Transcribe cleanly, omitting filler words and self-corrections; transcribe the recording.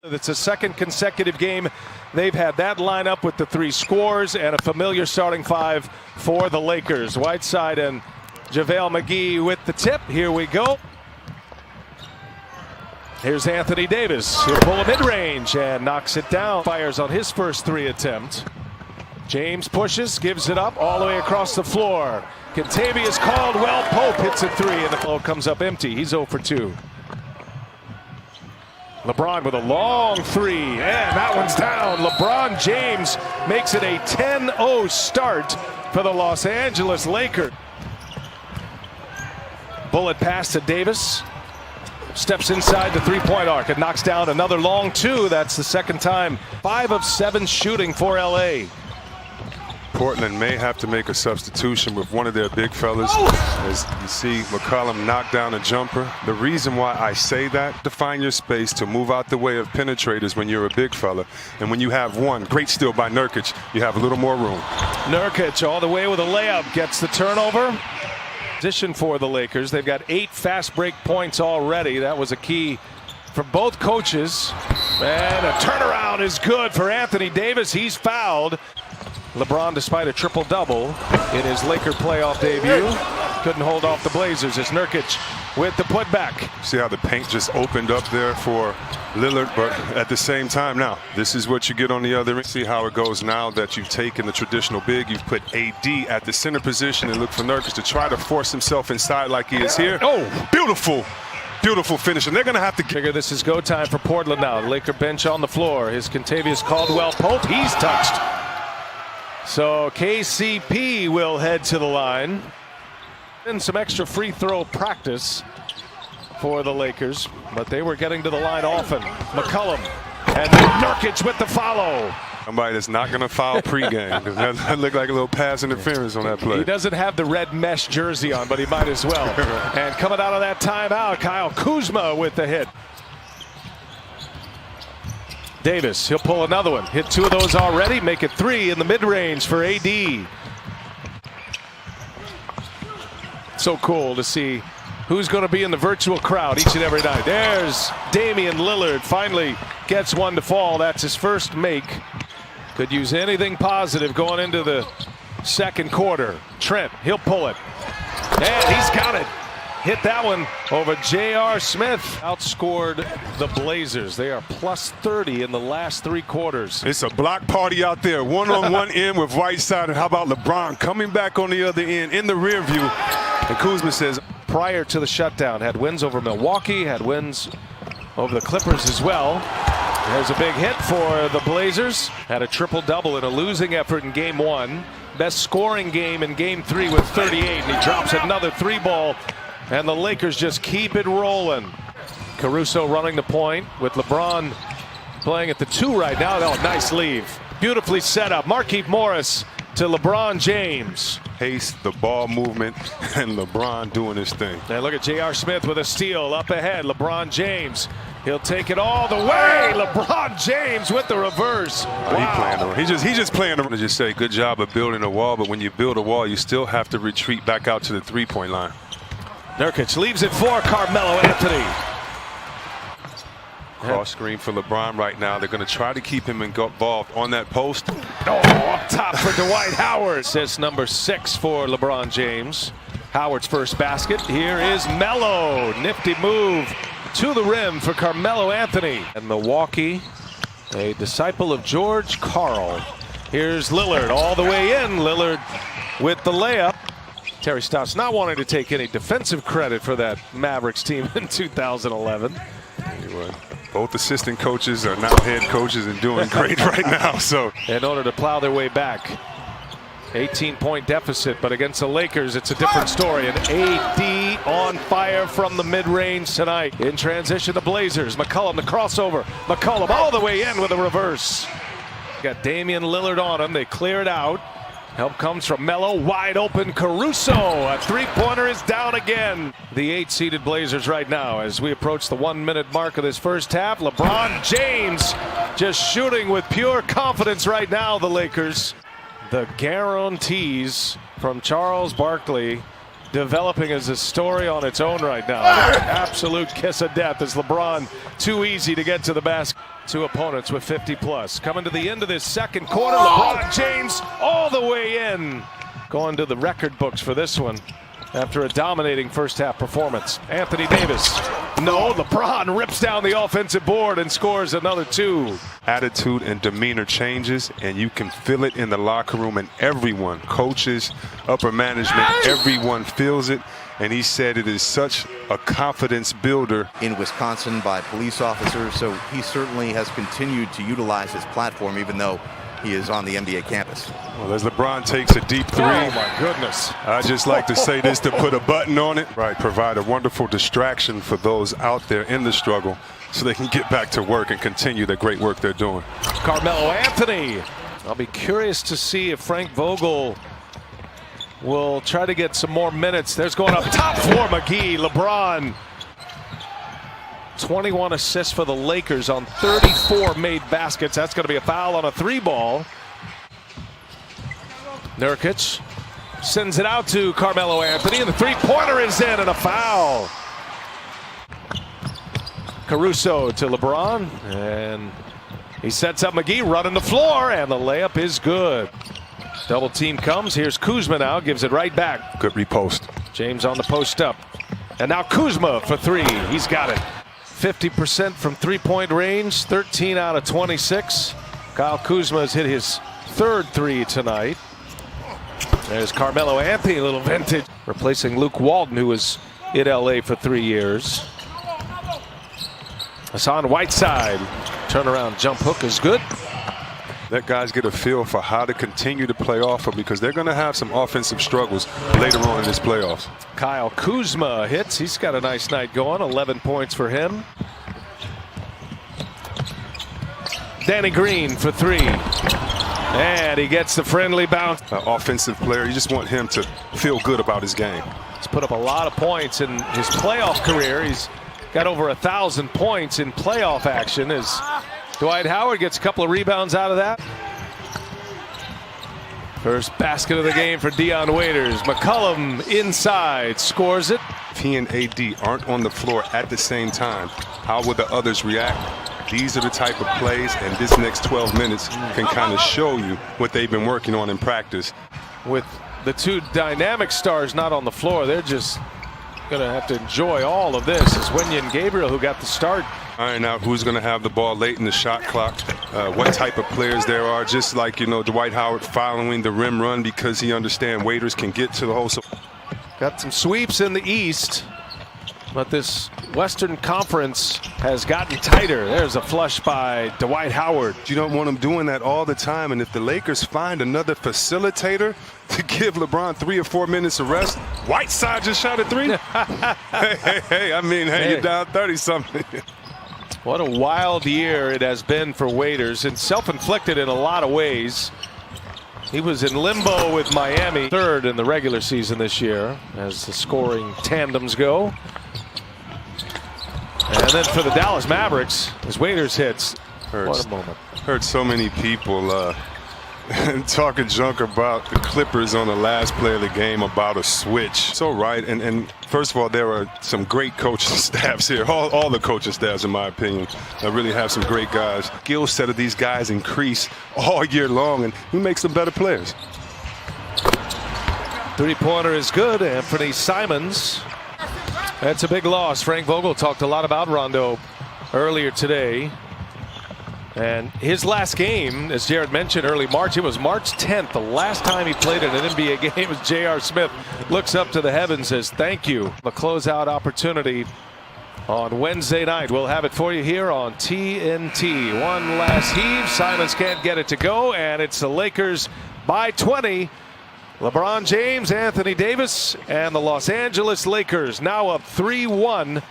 It's a second consecutive game they've had that lineup with the 3 scores and a familiar starting 5 for the Lakers. Whiteside and JaVale McGee with the tip. Here we go. Here's Anthony Davis. He'll pull a mid-range and knocks it down. Fires on his first 3 attempt. James pushes, gives it up all the way across the floor. Kentavious Caldwell Pope hits a 3 and the flow comes up empty. He's 0 for 2. LeBron with a long 3, and that one's down. LeBron James makes it a 10-0 start for the Los Angeles Lakers. Bullet pass to Davis. Steps inside the 3-point arc and knocks down another long 2. That's the second time. 5 of 7 shooting for LA. Portland may have to make a substitution with one of their big fellas. As you see McCollum knock down a jumper. The reason why I say that, to find your space, to move out the way of penetrators when you're a big fella. And when you have one, great steal by Nurkic, you have a little more room. Nurkic all the way with a layup, gets the turnover. Position for the Lakers. They've got 8 fast break points already. That was a key for both coaches. And a turnaround is good for Anthony Davis. He's fouled. LeBron, despite a triple-double in his Laker playoff debut, couldn't hold off the Blazers as Nurkic with the putback. See how the paint just opened up there for Lillard, but at the same time, now, this is what you get on the other end. See how it goes now that you've taken the traditional big. You've put AD at the center position and look for Nurkic to try to force himself inside like he is here. Oh, beautiful. Beautiful finish, and they're going to have to figure this is go time for Portland now. The Laker bench on the floor. His Kentavious Caldwell Pope, he's touched. So KCP will head to the line. And some extra free throw practice for the Lakers, but they were getting to the line often. McCollum and Nurkic with the follow. Somebody that's not going to foul pregame. That looked like a little pass interference on that play. He doesn't have the red mesh jersey on, but he might as well. And coming out of that timeout, Kyle Kuzma with the hit. Davis, he'll pull another one. Hit 2 of those already, make it 3 in the mid-range for AD. So cool to see who's going to be in the virtual crowd each and every night. There's Damian Lillard, finally gets one to fall. That's his first make. Could use anything positive going into the second quarter. Trent, he'll pull it. And he's got it. Hit that one over J.R. Smith. Outscored the Blazers. They are plus 30 in the last 3 quarters. It's a block party out there. One on one end with Whiteside. And how about LeBron coming back on the other end in the rear view? And Kuzma says, prior to the shutdown, had wins over Milwaukee, had wins over the Clippers as well. There's a big hit for the Blazers. Had a triple-double in a losing effort in Game 1. Best scoring game in Game 3 with 38. And he drops another 3-ball. And the Lakers just keep it rolling. Caruso running the point with LeBron playing at the 2 right now. Oh, nice leave. Beautifully set up. Markieff Morris to LeBron James. Pace, the ball movement, and LeBron doing his thing. And look at J.R. Smith with a steal up ahead. LeBron James. He'll take it all the way. LeBron James with the reverse. Wow. He's just playing around. To just say good job of building a wall, but when you build a wall, you still have to retreat back out to the 3-point line. Nurkic leaves it for Carmelo Anthony. Cross screen for LeBron right now. They're going to try to keep him involved on that post. Oh, up top for Dwight Howard. Says number 6 for LeBron James. Howard's first basket. Here is Melo. Nifty move to the rim for Carmelo Anthony. And Milwaukee, a disciple of George Karl. Here's Lillard all the way in. Lillard with the layup. Terry Stotts not wanting to take any defensive credit for that Mavericks team in 2011. Anyway, both assistant coaches are now head coaches and doing great right now. So in order to plow their way back, 18-point deficit, but against the Lakers, it's a different story. And AD on fire from the mid-range tonight. In transition, the Blazers. McCollum, the crossover. McCollum all the way in with a reverse. Got Damian Lillard on him. They clear it out. Help comes from Melo, wide open Caruso. A 3-pointer is down again. The 8-seeded Blazers right now as we approach the 1-minute mark of this first half. LeBron James just shooting with pure confidence right now, the Lakers. The guarantees from Charles Barkley developing as a story on its own right now. Absolute kiss of death as LeBron too easy to get to the basket. Two opponents with 50+. Coming to the end of this second quarter, LeBron James all the way in. Going to the record books for this one after a dominating first half performance. Anthony Davis. No, LeBron rips down the offensive board and scores another two. Attitude and demeanor changes, and you can feel it in the locker room, and everyone, coaches, upper management, everyone feels it. And he said it is such a confidence builder. In Wisconsin by police officers, so he certainly has continued to utilize his platform even though he is on the NBA campus. Well, as LeBron takes a deep three. Oh my goodness. I just like to say this to put a button on it. Right, provide a wonderful distraction for those out there in the struggle so they can get back to work and continue the great work they're doing. Carmelo Anthony. I'll be curious to see if Frank Vogel will try to get some more minutes. There's going up top for McGee. LeBron. 21 assists for the Lakers on 34 made baskets. That's going to be a foul on a three ball. Nurkic sends it out to Carmelo Anthony, and the three-pointer is in, and a foul. Caruso to LeBron, and he sets up McGee running the floor, and the layup is good. Double team comes. Here's Kuzma now, gives it right back. Good repost. James on the post up. And now Kuzma for three. He's got it. 50% from three-point range, 13 out of 26. Kyle Kuzma has hit his third three tonight. There's Carmelo Anthony, a little vintage. Replacing Luke Walton, who was in LA for 3 years. Hassan Whiteside. Turnaround jump hook is good. Let guys get a feel for how to continue to play off of, because they're going to have some offensive struggles later on in this playoffs. Kyle Kuzma hits. He's got a nice night going. 11 points for him. Danny Green for three. And he gets the friendly bounce. Offensive player, you just want him to feel good about his game. He's put up a lot of points in his playoff career. He's got over 1,000 points in playoff action as Dwight Howard gets a couple of rebounds out of that. First basket of the game for Dion Waiters. McCollum inside, scores it. If he and AD aren't on the floor at the same time, how will the others react? These are the type of plays, and this next 12 minutes can kind of show you what they've been working on in practice. With the two dynamic stars not on the floor, they're just going to have to enjoy all of this. It's Wenyen and Gabriel who got the start. Iron out who's going to have the ball late in the shot clock, what type of players there are, just like, you know, Dwight Howard following the rim run because he understands Waiters can get to the hole. So got some sweeps in the East, but this Western Conference has gotten tighter. There's a flush by Dwight Howard. You don't want him doing that all the time, and if the Lakers find another facilitator to give LeBron 3 or 4 minutes of rest, Whiteside just shot a three. hey, I mean, you're down 30-something. What a wild year it has been for Waiters, and self-inflicted in a lot of ways. He was in limbo with Miami, third in the regular season this year as the scoring tandems go. And then for the Dallas Mavericks, as Waiters hits, what a moment. Heard so many people talking junk about the Clippers on the last play of the game about a switch. So right, and first of all, there are some great coaching staffs here. All the coaching staffs, in my opinion, really have some great guys. Skill set of these guys increase all year long, and he makes them better players. Three-pointer is good. Anthony Simons. That's a big loss. Frank Vogel talked a lot about Rondo earlier today. And his last game, as Jared mentioned, early March, it was March 10th. The last time he played in an NBA game was J.R. Smith. Looks up to the heavens, says thank you. A closeout opportunity on Wednesday night. We'll have it for you here on TNT. One last heave. Simons can't get it to go, and it's the Lakers by 20. LeBron James, Anthony Davis, and the Los Angeles Lakers now up 3-1.